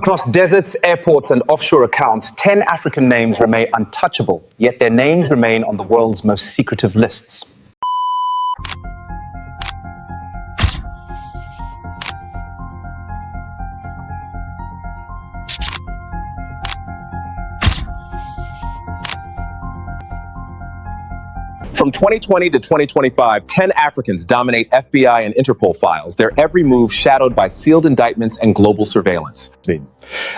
Across deserts, airports, and offshore accounts, 10 African names remain untouchable, yet their names remain on the world's most secretive lists. From 2020 to 2025, 10 Africans dominate FBI and Interpol files, their every move shadowed by sealed indictments and global surveillance.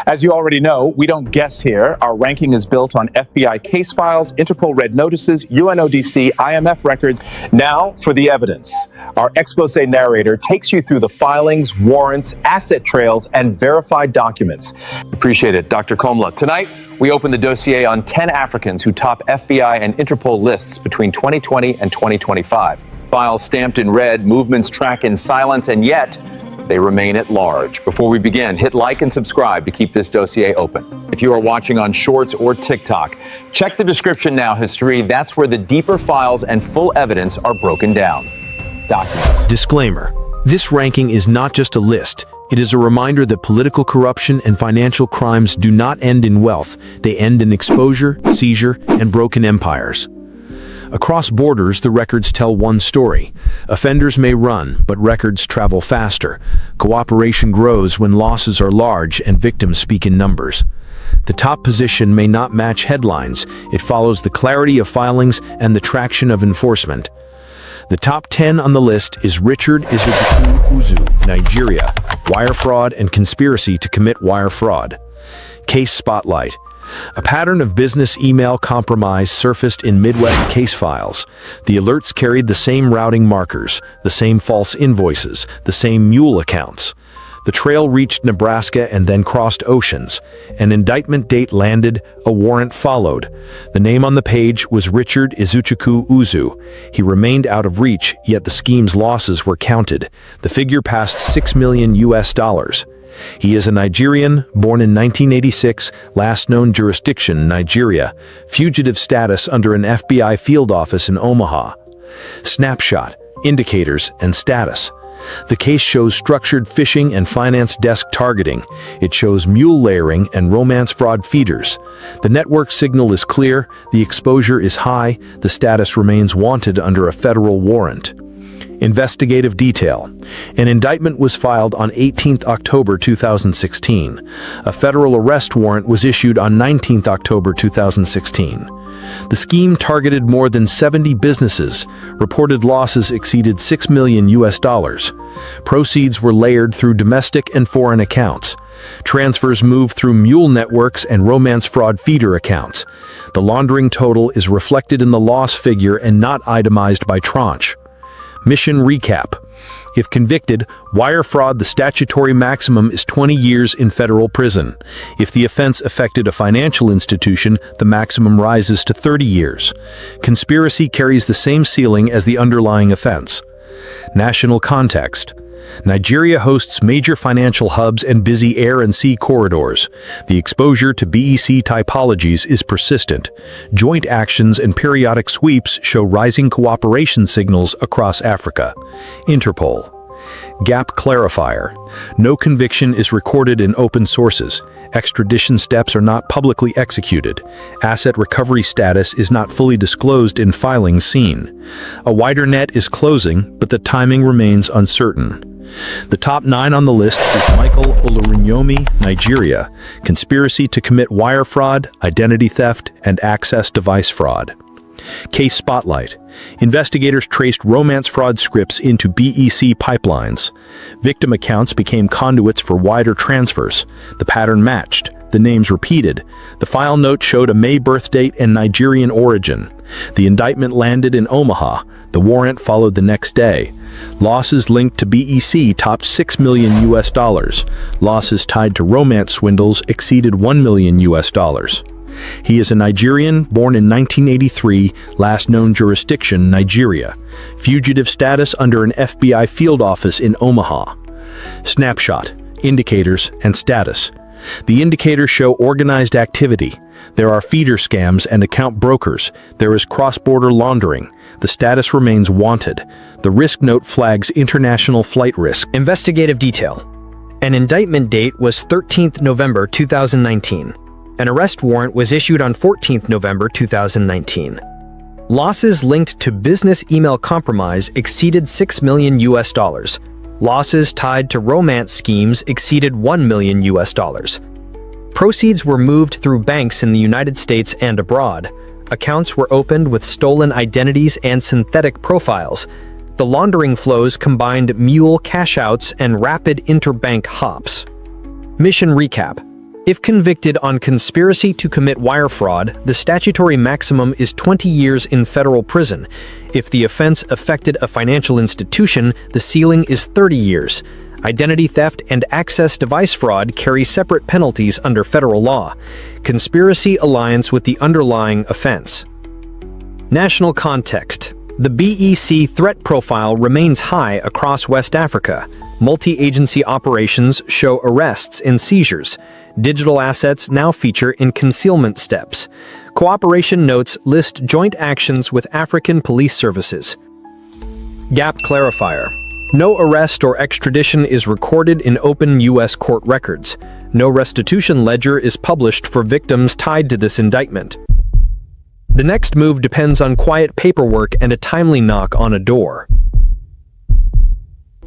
As you already know, we don't guess here. Our ranking is built on FBI case files, Interpol Red Notices, UNODC, IMF records. Now for the evidence. Our expose narrator takes you through the filings, warrants, asset trails, and verified documents. Appreciate it, Dr. Komla. Tonight, we open the dossier on 10 Africans who top FBI and Interpol lists between 2020 and 2025. Files stamped in red, movements tracked in silence, and yet they remain at large. Before we begin, hit like and subscribe to keep this dossier open. If you are watching on Shorts or TikTok, check the description now history. That's where the deeper files and full evidence are broken down. Documents. Disclaimer: this ranking is not just a list. It is a reminder that political corruption and financial crimes do not end in wealth. They end in exposure, seizure, and broken empires. Across borders, the records tell one story. Offenders may run, but records travel faster. Cooperation grows when losses are large and victims speak in numbers. The top position may not match headlines. It follows the clarity of filings and the traction of enforcement. The top 10 on the list is Richard Izuchukwu, Uzuh, Nigeria, wire fraud and conspiracy to commit wire fraud. Case Spotlight. A pattern of business email compromise surfaced in Midwest case files. The alerts carried the same routing markers, the same false invoices, the same mule accounts. The trail reached Nebraska and then crossed oceans. An indictment date landed, a warrant followed. The name on the page was Richard Izuchukwu Uzuh. He remained out of reach, yet the scheme's losses were counted. The figure passed $6 million. He is a Nigerian, born in 1986, last known jurisdiction, Nigeria, fugitive status under an FBI field office in Omaha. Snapshot, indicators, and status. The case shows structured phishing and finance desk targeting. It shows mule layering and romance fraud feeders. The network signal is clear, the exposure is high, the status remains wanted under a federal warrant. Investigative detail. An indictment was filed on 18 October 2016. A federal arrest warrant was issued on 19 October 2016. The scheme targeted more than 70 businesses. Reported losses exceeded $6 million. Proceeds were layered through domestic and foreign accounts. Transfers moved through mule networks and romance fraud feeder accounts. The laundering total is reflected in the loss figure and not itemized by tranche. Mission recap. If convicted, wire fraud, the statutory maximum is 20 years in federal prison. If the offense affected a financial institution, the maximum rises to 30 years. Conspiracy carries the same ceiling as the underlying offense. National context. Nigeria hosts major financial hubs and busy air and sea corridors. The exposure to BEC typologies is persistent. Joint actions and periodic sweeps show rising cooperation signals across Africa. Interpol. Gap clarifier. No conviction is recorded in open sources. Extradition steps are not publicly executed. Asset recovery status is not fully disclosed in filings seen. A wider net is closing, but the timing remains uncertain. The top 9 on the list is Micheal Olorunyomi, Nigeria, conspiracy to commit wire fraud, identity theft, and access device fraud. Case Spotlight. Investigators traced romance fraud scripts into BEC pipelines. Victim accounts became conduits for wider transfers. The pattern matched. The names repeated. The file note showed a May birth date and Nigerian origin. The indictment landed in Omaha. The warrant followed the next day. Losses linked to BEC topped $6 million. Losses tied to romance swindles exceeded $1 million. He is a Nigerian, born in 1983, last known jurisdiction, Nigeria. Fugitive status under an FBI field office in Omaha. Snapshot, indicators, and status. The indicators show organized activity. There are feeder scams and account brokers. There is cross-border laundering. The status remains wanted. The risk note flags international flight risk. Investigative detail. An indictment date was 13th November 2019. An arrest warrant was issued on 14th November 2019. Losses linked to business email compromise exceeded $6 million. Losses tied to romance schemes exceeded $1 million. Proceeds were moved through banks in the United States and abroad. Accounts were opened with stolen identities and synthetic profiles. The laundering flows combined mule cash-outs and rapid interbank hops. Mission recap. If convicted on conspiracy to commit wire fraud, the statutory maximum is 20 years in federal prison. If the offense affected a financial institution, the ceiling is 30 years. Identity theft and access device fraud carry separate penalties under federal law. Conspiracy aligns with the underlying offense. National context. The BEC threat profile remains high across West Africa. Multi-agency operations show arrests and seizures. Digital assets now feature in concealment steps. Cooperation notes list joint actions with African police services. Gap clarifier. No arrest or extradition is recorded in open U.S. court records. No restitution ledger is published for victims tied to this indictment. The next move depends on quiet paperwork and a timely knock on a door.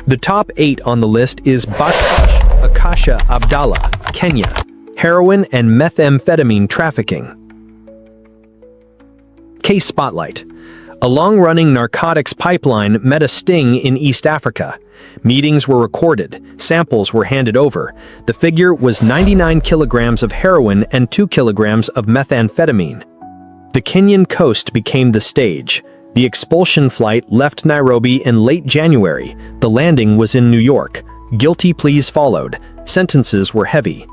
The top 8 on the list is Baktash, Akasha, Abdalla, Kenya, heroin and methamphetamine trafficking. Case Spotlight. A long-running narcotics pipeline met a sting in East Africa. Meetings were recorded, samples were handed over. The figure was 99 kilograms of heroin and 2 kilograms of methamphetamine. The Kenyan coast became the stage. The expulsion flight left Nairobi in late January. The landing was in New York. Guilty pleas followed. Sentences were heavy.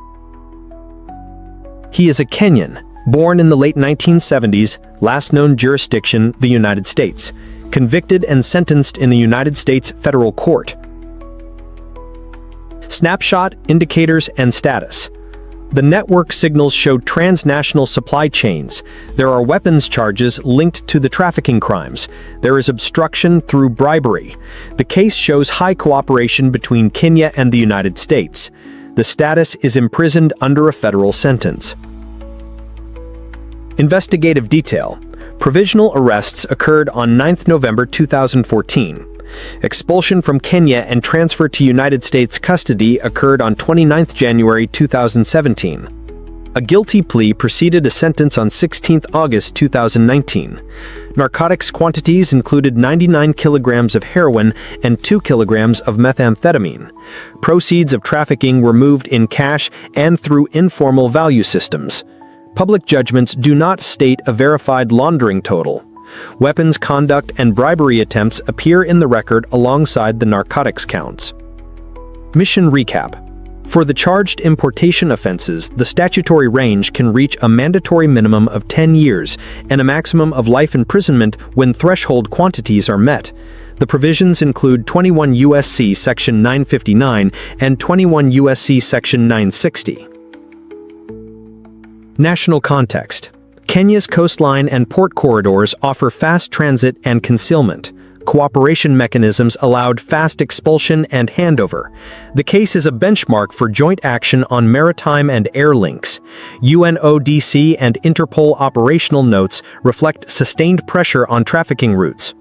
He is a Kenyan, born in the late 1970s, last known jurisdiction, the United States. Convicted and sentenced in a United States federal court. Snapshot, indicators, and status. The network signals show transnational supply chains. There are weapons charges linked to the trafficking crimes. There is obstruction through bribery. The case shows high cooperation between Kenya and the United States. The status is imprisoned under a federal sentence. Investigative detail. Provisional arrests occurred on 9 November 2014. Expulsion from Kenya and transfer to United States custody occurred on 29 January 2017. A guilty plea preceded a sentence on 16 August 2019. Narcotics quantities included 99 kilograms of heroin and 2 kilograms of methamphetamine. Proceeds of trafficking were moved in cash and through informal value systems. Public judgments do not state a verified laundering total. Weapons conduct and bribery attempts appear in the record alongside the narcotics counts. Mission recap. For the charged importation offenses, the statutory range can reach a mandatory minimum of 10 years and a maximum of life imprisonment when threshold quantities are met. The provisions include 21 U.S.C. Section 959 and 21 U.S.C. Section 960. National context. Kenya's coastline and port corridors offer fast transit and concealment. Cooperation mechanisms allowed fast expulsion and handover. The case is a benchmark for joint action on maritime and air links. UNODC and Interpol operational notes reflect sustained pressure on trafficking routes.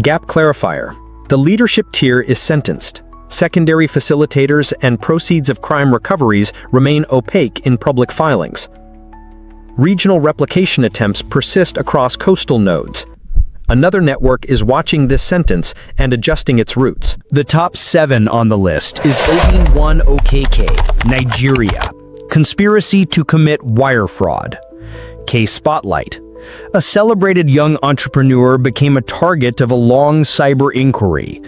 Gap clarifier. The leadership tier is sentenced. Secondary facilitators and proceeds of crime recoveries remain opaque in public filings. Regional replication attempts persist across coastal nodes. Another network is watching this sentence and adjusting its routes. The top 7 on the list is Obinwanne Okeke, Nigeria. Conspiracy to commit wire fraud. Case Spotlight. A celebrated young entrepreneur became a target of a long cyber inquiry.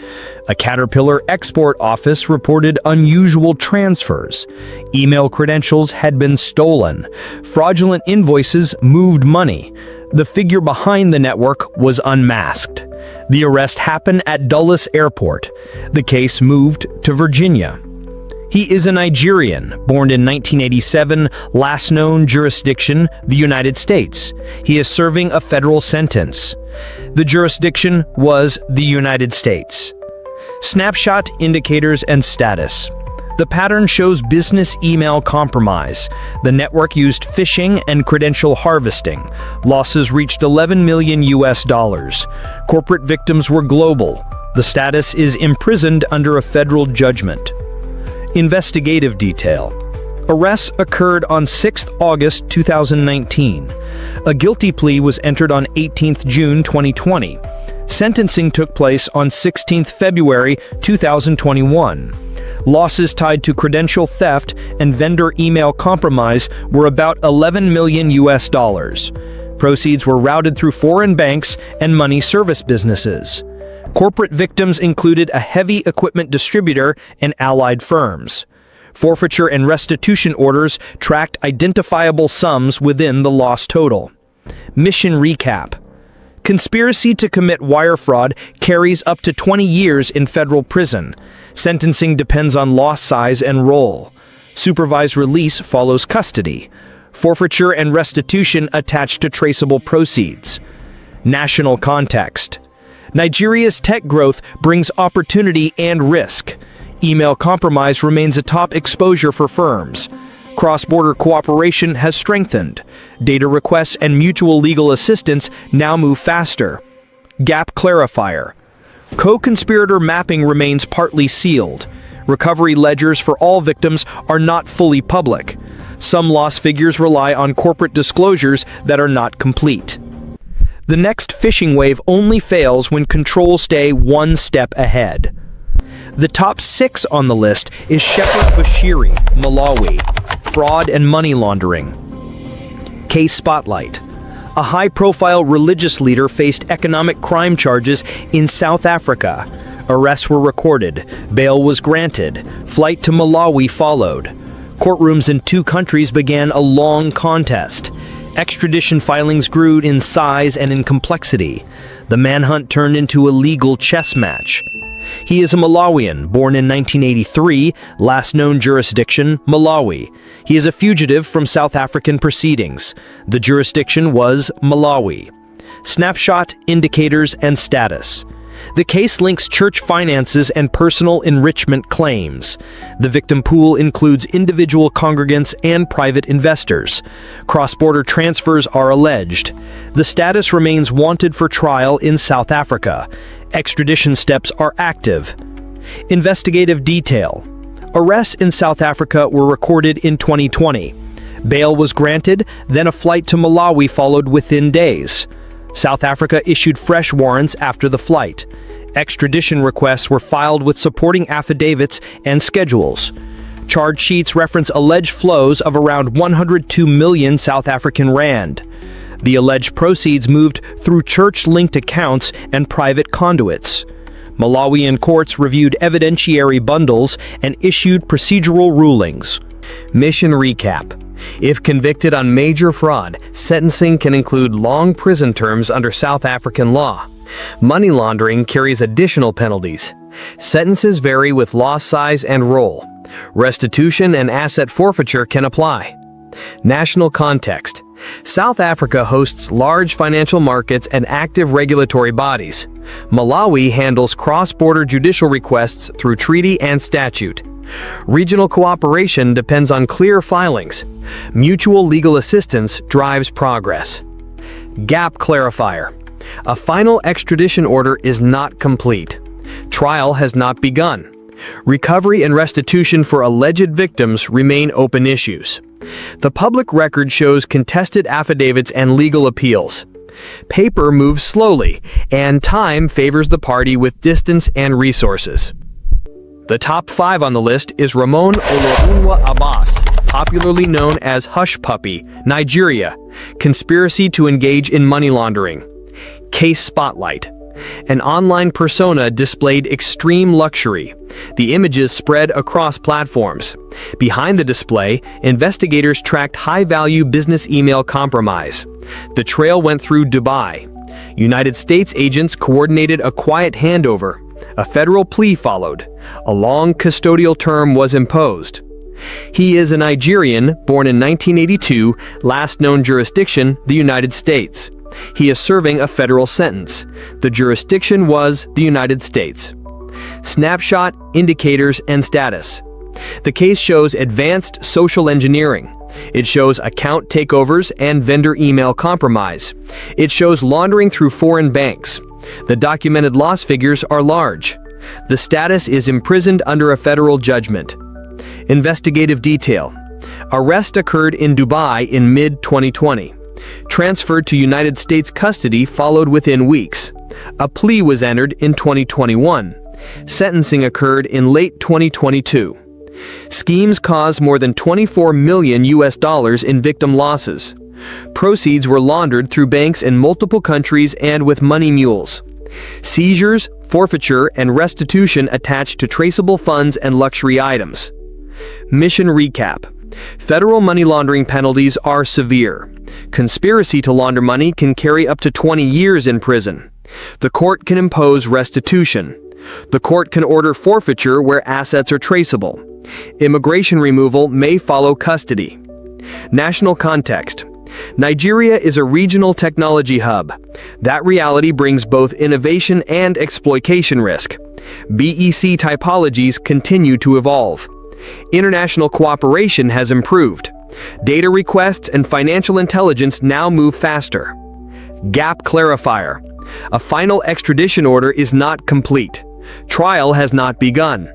A Caterpillar export office reported unusual transfers. Email credentials had been stolen. Fraudulent invoices moved money. The figure behind the network was unmasked. The arrest happened at Dulles Airport. The case moved to Virginia. He is a Nigerian, born in 1987, last known jurisdiction, the United States. He is serving a federal sentence. The jurisdiction was the United States. Snapshot, indicators, and status. The pattern shows business email compromise. The network used phishing and credential harvesting. Losses reached $11 million. Corporate victims were global. The status is imprisoned under a federal judgment. Investigative detail. Arrests occurred on 6 August 2019. A guilty plea was entered on 18 June 2020. Sentencing took place on 16 February 2021. Losses tied to credential theft and vendor email compromise were about $11 million. Proceeds were routed through foreign banks and money service businesses. Corporate victims included a heavy equipment distributor and allied firms. Forfeiture and restitution orders tracked identifiable sums within the loss total. Mission recap. Conspiracy to commit wire fraud carries up to 20 years in federal prison. Sentencing depends on loss size and role. Supervised release follows custody. Forfeiture and restitution attached to traceable proceeds. National context. Nigeria's tech growth brings opportunity and risk. Email compromise remains a top exposure for firms. Cross-border cooperation has strengthened. Data requests and mutual legal assistance now move faster. Gap clarifier. Co-conspirator mapping remains partly sealed. Recovery ledgers for all victims are not fully public. Some loss figures rely on corporate disclosures that are not complete. The next phishing wave only fails when controls stay one step ahead. The top 6 on the list is Shepherd Bushiri, Malawi, fraud and money laundering. Case spotlight. A high-profile religious leader faced economic crime charges in South Africa. Arrests were recorded. Bail was granted. Flight to Malawi followed. Courtrooms in 2 countries began a long contest. Extradition filings grew in size and in complexity. The manhunt turned into a legal chess match. He is a Malawian, born in 1983, last known jurisdiction, Malawi. He is a fugitive from South African proceedings. The jurisdiction was Malawi. Snapshot, indicators, and status. The case links church finances and personal enrichment claims. The victim pool includes individual congregants and private investors. Cross-border transfers are alleged. The status remains wanted for trial in South Africa. Extradition steps are active. Investigative detail. Arrests in South Africa were recorded in 2020. Bail was granted, then a flight to Malawi followed within days. South Africa issued fresh warrants after the flight. Extradition requests were filed with supporting affidavits and schedules. Charge sheets reference alleged flows of around 102 million South African rand. The alleged proceeds moved through church-linked accounts and private conduits. Malawian courts reviewed evidentiary bundles and issued procedural rulings. Mission recap. If convicted on major fraud, sentencing can include long prison terms under South African law. Money laundering carries additional penalties. Sentences vary with loss size and role. Restitution and asset forfeiture can apply. National context. South Africa hosts large financial markets and active regulatory bodies. Malawi handles cross-border judicial requests through treaty and statute. Regional cooperation depends on clear filings. Mutual legal assistance drives progress. Gap clarifier. A final extradition order is not complete. Trial has not begun. Recovery and restitution for alleged victims remain open issues. The public record shows contested affidavits and legal appeals. Paper moves slowly, and time favors the party with distance and resources. The top 5 on the list is Ramon Olorunwa Abbas, popularly known as Hush Puppy, Nigeria, conspiracy to engage in money laundering. Case spotlight. An online persona displayed extreme luxury. The images spread across platforms. Behind the display, investigators tracked high-value business email compromise. The trail went through Dubai. United States agents coordinated a quiet handover. A federal plea followed. A long custodial term was imposed. He is a Nigerian, born in 1982, last known jurisdiction, the United States. He is serving a federal sentence. The jurisdiction was the United States. Snapshot, indicators, and status. The case shows advanced social engineering. It shows account takeovers and vendor email compromise. It shows laundering through foreign banks. The documented loss figures are large. The status is imprisoned under a federal judgment. Investigative detail. Arrest occurred in Dubai in mid-2020. Transferred to United States custody followed within weeks. A plea was entered in 2021. Sentencing occurred in late 2022. Schemes caused more than $24 million in victim losses. Proceeds were laundered through banks in multiple countries and with money mules. Seizures, forfeiture, and restitution attached to traceable funds and luxury items. Mission recap. Federal money laundering penalties are severe. Conspiracy to launder money can carry up to 20 years in prison. The court can impose restitution. The court can order forfeiture where assets are traceable. Immigration removal may follow custody. National context. Nigeria is a regional technology hub. That reality brings both innovation and exploitation risk. BEC typologies continue to evolve. International cooperation has improved. Data requests and financial intelligence now move faster. Gap clarifier. A final extradition order is not complete. Trial has not begun.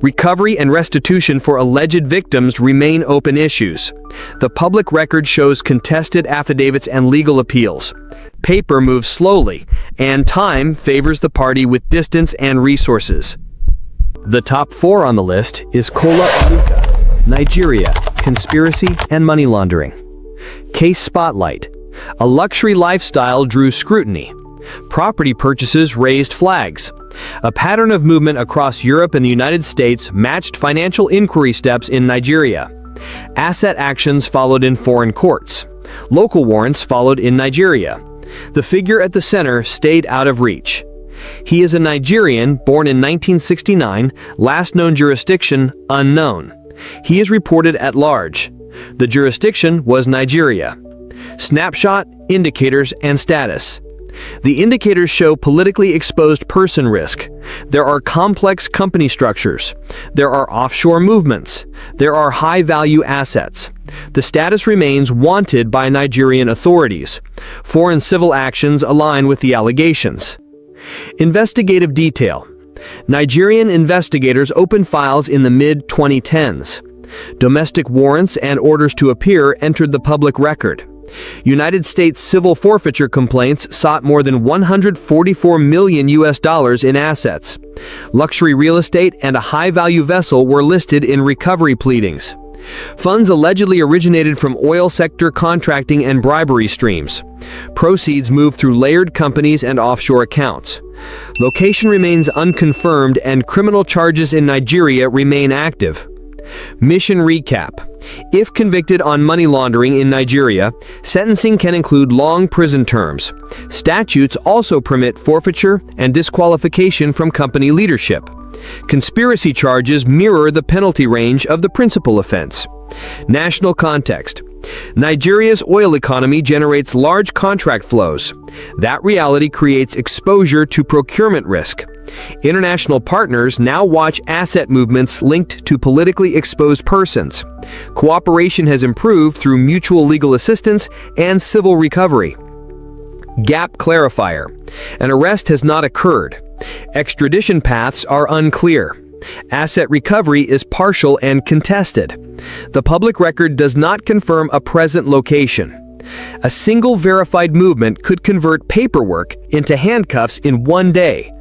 Recovery and restitution for alleged victims remain open issues. The public record shows contested affidavits and legal appeals. Paper moves slowly, and time favors the party with distance and resources. The top 4 on the list is Kola Aluko, Nigeria, conspiracy and money laundering. Case spotlight. A luxury lifestyle drew scrutiny. Property purchases raised flags. A pattern of movement across Europe and the United States matched financial inquiry steps in Nigeria. Asset actions followed in foreign courts. Local warrants followed in Nigeria. The figure at the center stayed out of reach. He is a Nigerian born in 1969, last known jurisdiction unknown. He is reported at large. The jurisdiction was Nigeria. Snapshot, indicators, and status. The indicators show politically exposed person risk. There are complex company structures. There are offshore movements. There are high-value assets. The status remains wanted by Nigerian authorities. Foreign civil actions align with the allegations. Investigative detail. Nigerian investigators opened files in the mid-2010s. Domestic warrants and orders to appear entered the public record. United States civil forfeiture complaints sought more than $144 million in assets. Luxury real estate and a high-value vessel were listed in recovery pleadings. Funds allegedly originated from oil sector contracting and bribery streams. Proceeds moved through layered companies and offshore accounts. Location remains unconfirmed and criminal charges in Nigeria remain active. Mission recap. If convicted on money laundering in Nigeria, sentencing can include long prison terms. Statutes also permit forfeiture and disqualification from company leadership. Conspiracy charges mirror the penalty range of the principal offense. National context. Nigeria's oil economy generates large contract flows. That reality creates exposure to procurement risk. International partners now watch asset movements linked to politically exposed persons. Cooperation has improved through mutual legal assistance and civil recovery. Gap clarifier. An arrest has not occurred. Extradition paths are unclear. Asset recovery is partial and contested. The public record does not confirm a present location. A single verified movement could convert paperwork into handcuffs in one day.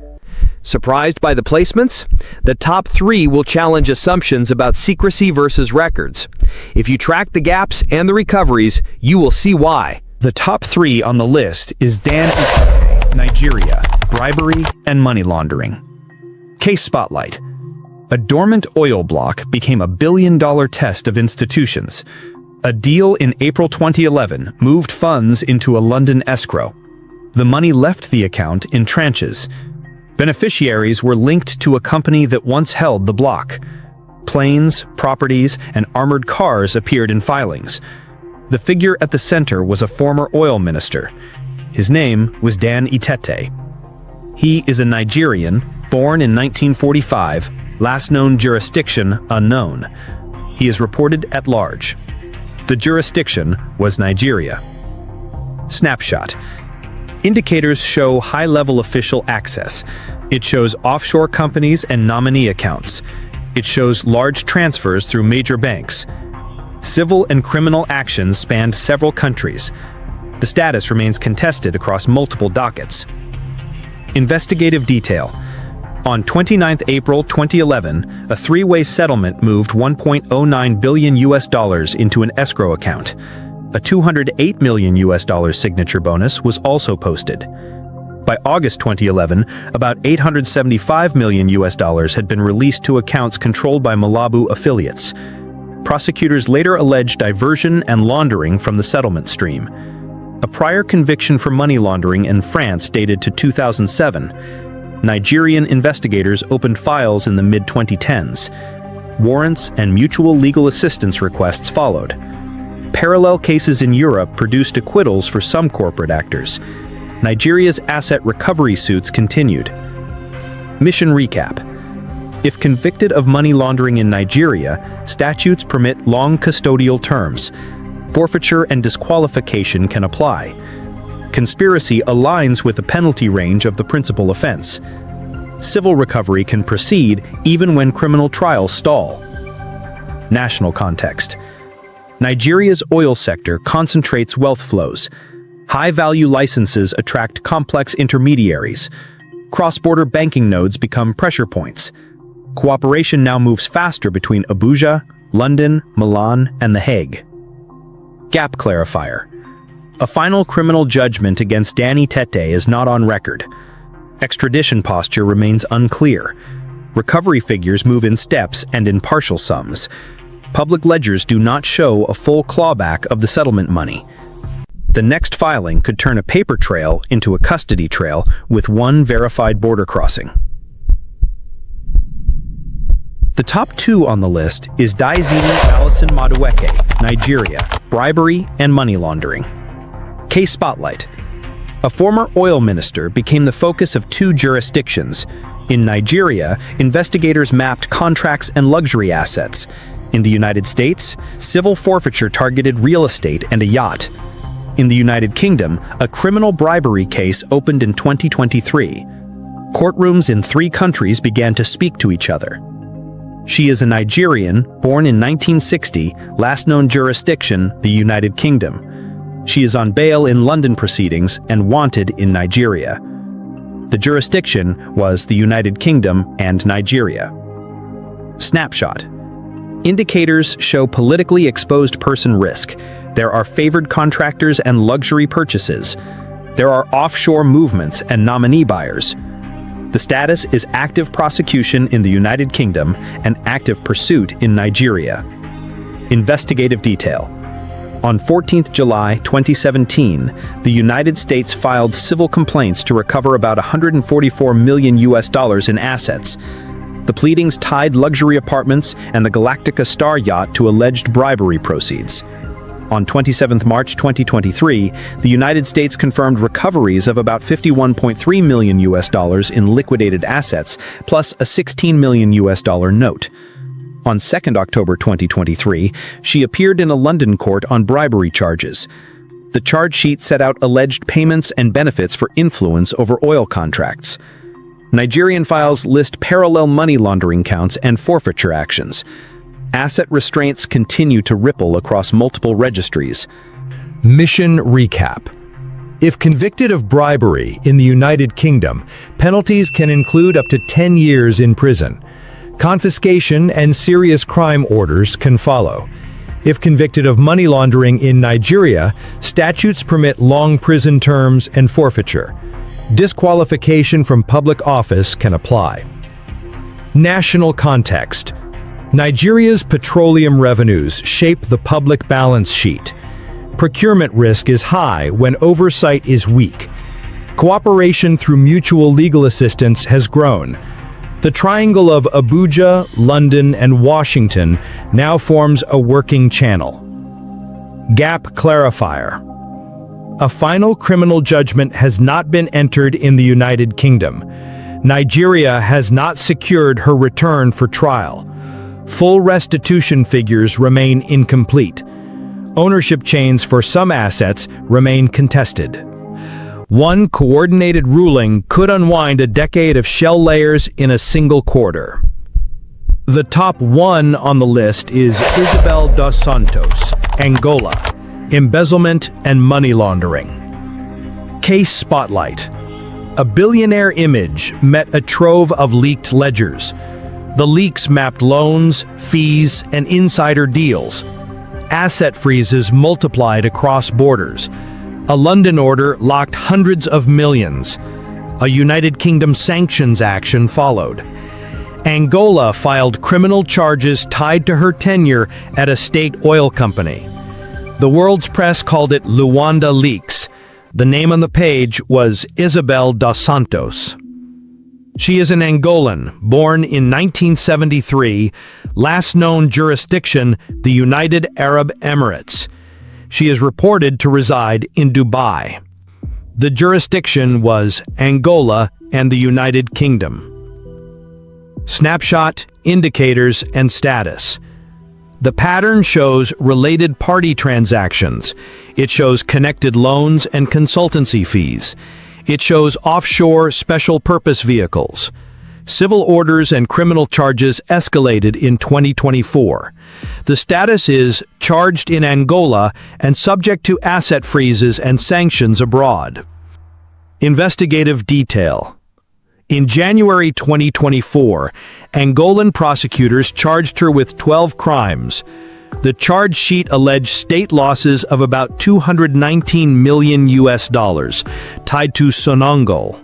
Surprised by the placements? The top 3 will challenge assumptions about secrecy versus records. If you track the gaps and the recoveries, you will see why. The top 3 on the list is Dan Etete, Nigeria, bribery and money laundering. Case spotlight. A dormant oil block became a billion-dollar test of institutions. A deal in April 2011 moved funds into a London escrow. The money left the account in tranches. Beneficiaries were linked to a company that once held the block. Planes, properties, and armored cars appeared in filings. The figure at the center was a former oil minister. His name was Dan Etete. He is a Nigerian, Born in 1945, last known jurisdiction unknown. He is reported at large. The jurisdiction was Nigeria. Snapshot. Indicators show high-level official access. It shows offshore companies and nominee accounts. It shows large transfers through major banks. Civil and criminal actions spanned several countries. The status remains contested across multiple dockets. Investigative detail. On 29 April 2011, a three-way settlement moved $1.09 billion into an escrow account. A $208 million signature bonus was also posted. By August 2011, about $875 million had been released to accounts controlled by Malabu affiliates. Prosecutors later alleged diversion and laundering from the settlement stream. A prior conviction for money laundering in France dated to 2007. Nigerian investigators opened files in the mid-2010s. Warrants and mutual legal assistance requests followed. Parallel cases in Europe produced acquittals for some corporate actors. Nigeria's asset recovery suits continued. Mission recap. If convicted of money laundering in Nigeria, statutes permit long custodial terms. Forfeiture and disqualification can apply. Conspiracy aligns with the penalty range of the principal offense. Civil recovery can proceed even when criminal trials stall. National context. Nigeria's oil sector concentrates wealth flows. High-value licenses attract complex intermediaries. Cross-border banking nodes become pressure points. Cooperation now moves faster between Abuja, London, Milan, and The Hague. Gap clarifier. A final criminal judgment against Danny Etete is not on record. Extradition posture remains unclear. Recovery figures move in steps and in partial sums. Public ledgers do not show a full clawback of the settlement money. The next filing could turn a paper trail into a custody trail with one verified border crossing. The top two on the list is Diezani Alison-Madueke, Nigeria, bribery and money laundering. Case spotlight. A former oil minister became the focus of two jurisdictions. In Nigeria, investigators mapped contracts and luxury assets. In the United States, civil forfeiture targeted real estate and a yacht. In the United Kingdom, a criminal bribery case opened in 2023. Courtrooms in 3 countries began to speak to each other. She is a Nigerian, born in 1960, last known jurisdiction, the United Kingdom. She is on bail in London proceedings and wanted in Nigeria. The jurisdiction was the United Kingdom and Nigeria. Snapshot. Indicators show politically exposed person risk. There are favored contractors and luxury purchases. There are offshore movements and nominee buyers. The status is active prosecution in the United Kingdom and active pursuit in Nigeria. Investigative detail. On 14 July 2017, the United States filed civil complaints to recover about $144 million in assets. The pleadings tied luxury apartments and the Galactica Star yacht to alleged bribery proceeds. On 27 March 2023, the United States confirmed recoveries of about $51.3 million in liquidated assets, plus a $16 million note. On 2 October 2023, she appeared in a London court on bribery charges. The charge sheet set out alleged payments and benefits for influence over oil contracts. Nigerian files list parallel money laundering counts and forfeiture actions. Asset restraints continue to ripple across multiple registries. Mission recap. If convicted of bribery in the United Kingdom, penalties can include up to 10 years in prison. Confiscation and serious crime orders can follow. If convicted of money laundering in Nigeria, statutes permit long prison terms and forfeiture. Disqualification from public office can apply. National context. Nigeria's petroleum revenues shape the public balance sheet. Procurement risk is high when oversight is weak. Cooperation through mutual legal assistance has grown. The triangle of Abuja, London, and Washington now forms a working channel. Gap clarifier. A final criminal judgment has not been entered in the United Kingdom. Nigeria has not secured her return for trial. Full restitution figures remain incomplete. Ownership chains for some assets remain contested. One coordinated ruling could unwind a decade of shell layers in a single quarter. The top one on the list is Isabel Dos Santos, Angola, embezzlement and money laundering. Case spotlight. A billionaire image met a trove of leaked ledgers. The leaks mapped loans, fees, and insider deals. Asset freezes multiplied across borders. A London order locked hundreds of millions. A United Kingdom sanctions action followed. Angola filed criminal charges tied to her tenure at a state oil company. The world's press called it Luanda Leaks. The name on the page was Isabel Dos Santos. She is an Angolan, born in 1973, last known jurisdiction, the United Arab Emirates. She is reported to reside in Dubai. The jurisdiction was Angola and the United Kingdom. Snapshot, indicators, and status. The pattern shows related party transactions. It shows connected loans and consultancy fees. It shows offshore special purpose vehicles. Civil orders and criminal charges escalated in 2024. The status is charged in Angola and subject to asset freezes and sanctions abroad. Investigative detail. In January 2024, Angolan prosecutors charged her with 12 crimes. The charge sheet alleged state losses of about $219 million tied to Sonangol.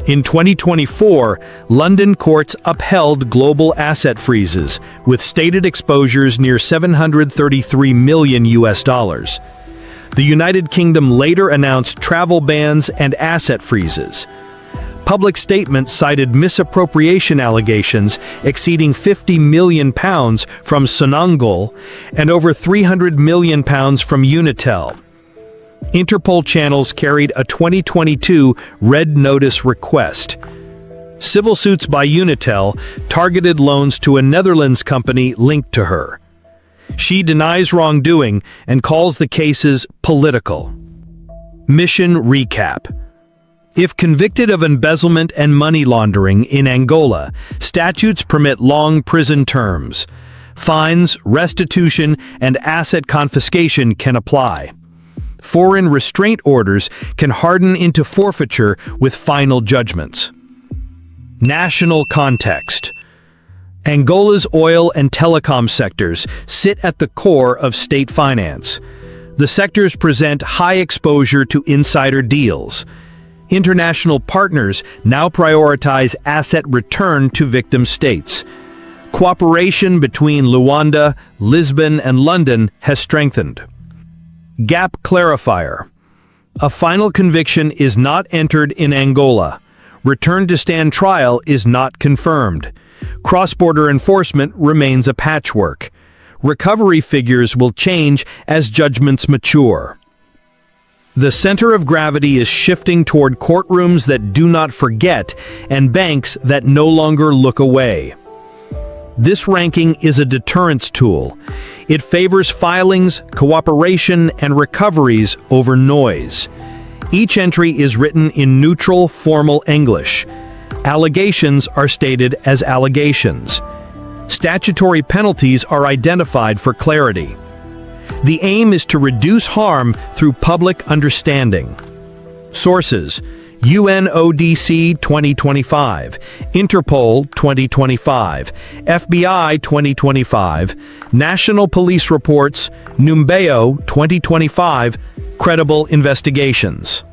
In 2024, London courts upheld global asset freezes, with stated exposures near $733 million. The United Kingdom later announced travel bans and asset freezes. Public statements cited misappropriation allegations exceeding £50 million from Sonangol and over £300 million from Unitel. Interpol channels carried a 2022 Red Notice request. Civil suits by Unitel targeted loans to a Netherlands company linked to her. She denies wrongdoing and calls the cases political. Mission recap. If convicted of embezzlement and money laundering in Angola, statutes permit long prison terms. Fines, restitution, and asset confiscation can apply. Foreign restraint orders can harden into forfeiture with final judgments. National context. Angola's oil and telecom sectors sit at the core of state finance. The sectors present high exposure to insider deals. International partners now prioritize asset return to victim states. Cooperation between Luanda, Lisbon, and London has strengthened. Gap clarifier. A final conviction is not entered in Angola. Return to stand trial is not confirmed. Cross-border enforcement remains a patchwork. Recovery figures will change as judgments mature. The center of gravity is shifting toward courtrooms that do not forget and banks that no longer look away. This ranking is a deterrence tool. It favors filings, cooperation, and recoveries over noise. Each entry is written in neutral, formal English. Allegations are stated as allegations. Statutory penalties are identified for clarity. The aim is to reduce harm through public understanding. Sources: UNODC 2025, Interpol 2025, FBI 2025, National Police Reports, Numbeo 2025, Credible Investigations.